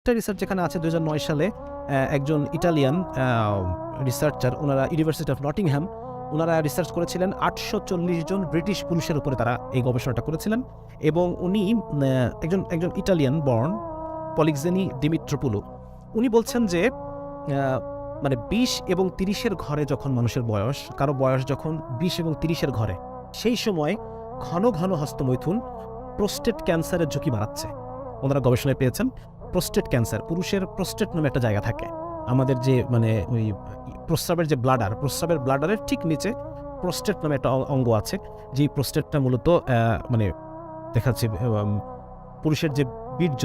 আরেকটা রিসার্চ যেখানে আছে 2009 সালে একজন ইটালিয়ান রিসার্চার, ওনারা ইউনিভার্সিটি অফ নটিংহ্যাম, ওনারা রিসার্চ করেছিলেন 840 জন ব্রিটিশ পুলিশের উপরে তারা এই গবেষণাটা করেছিলেন। এবং উনি একজন ইটালিয়ান বর্ন পলিক্সেনি ডিমিত্রোপুলো, উনি বলছেন যে মানে 20 এবং 30-এর ঘরে যখন মানুষের বয়স, কারো বয়স যখন 20 এবং 30-এর ঘরে, সেই সময় ঘন ঘন হস্তমৈথুন প্রোস্টেট ক্যান্সারের ঝুঁকি বাড়াচ্ছে। ওনারা গবেষণায় পেয়েছেন প্রোস্টেট ক্যান্সার, পুরুষের প্রোস্টেট নামে একটা জায়গা থাকে, আমাদের যে মানে ওই প্রস্রাবের যে ব্লাডার, প্রস্রাবের ব্লাডারের ঠিক নিচে প্রোস্টেট নামে একটা অঙ্গ আছে, যেই প্রোস্টেটটা মূলত মানে দেখা যাচ্ছে পুরুষের যে বীর্য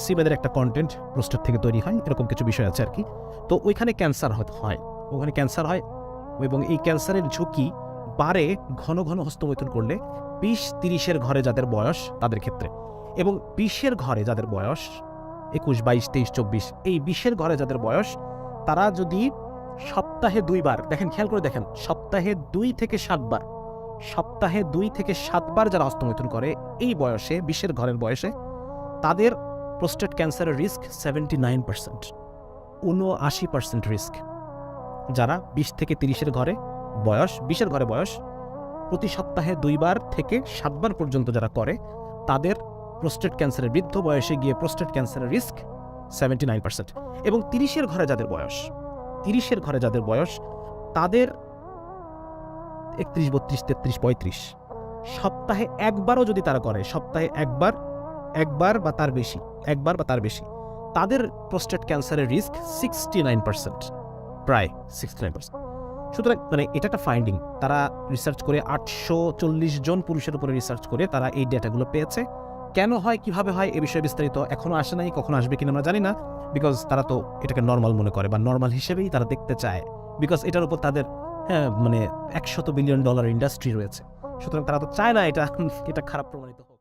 সিমেনের একটা কন্টেন্ট প্রোস্টেট থেকে তৈরি হয়, এরকম কিছু বিষয় আছে আর কি। তো ওইখানে ক্যান্সার হয়, ওখানে ক্যান্সার হয় এবং এই ক্যান্সারের ঝুঁকি বাড়ে ঘন ঘন হস্তমৈথুন করলে 20-30-এর ঘরে যাদের বয়স তাদের ক্ষেত্রে। এবং 20-এর ঘরে যাদের বয়স 21, 22, 23, 24, এই 20-এর ঘরে যাদের বয়স, তারা যদি সপ্তাহে 2 বার, দেখেন খেয়াল করে দেখেন, সপ্তাহে 2 থেকে 7 বার, সপ্তাহে 2 থেকে 7 বার যারা হস্তমৈথুন করে এই বয়সে, 20-এর ঘরের বয়সে, তাদের প্রোস্টেট ক্যান্সারের রিস্ক 79%, 79% রিস্ক। যারা 20 থেকে 30-এর ঘরে বয়স, 20-এর ঘরে বয়স, প্রতি সপ্তাহে 2 বার থেকে 7 বার পর্যন্ত যারা করে, তাদের প্রোস্টেট ক্যান্সারের, বৃদ্ধ বয়সে গিয়ে প্রোস্টেট ক্যান্সারের রিস্ক 79%। এবং 30-এর ঘরে যাদের বয়স, 30-এর ঘরে যাদের বয়স, তাদের 31, 32, 33, 35 সপ্তাহে একবারও যদি তারা করে, সপ্তাহে একবার বা তার বেশি, একবার বা তার বেশি, তাদের প্রোস্টেট ক্যান্সারের রিস্ক 69%, প্রায় 69%। সুতরাং মানে এটা একটা ফাইন্ডিং, তারা রিসার্চ করে 840 জন পুরুষের উপরে রিসার্চ করে তারা এই ডেটাগুলো পেয়েছে। কেন হয়, কিভাবে হয়, এ বিষয়ে বিস্তারিত এখনো আসে নাই, কখনো আসবে কিনা আমরা জানি না, বিকজ তারা তো এটাকে নর্মাল মনে করে বা নর্মাল হিসেবেই তারা দেখতে চায়, বিকজ এটার উপর তাদের মানে $100 বিলিয়ন ইন্ডাস্ট্রি রয়েছে। সুতরাং তারা তো চায় না এটা খারাপ প্রমাণিত হোক।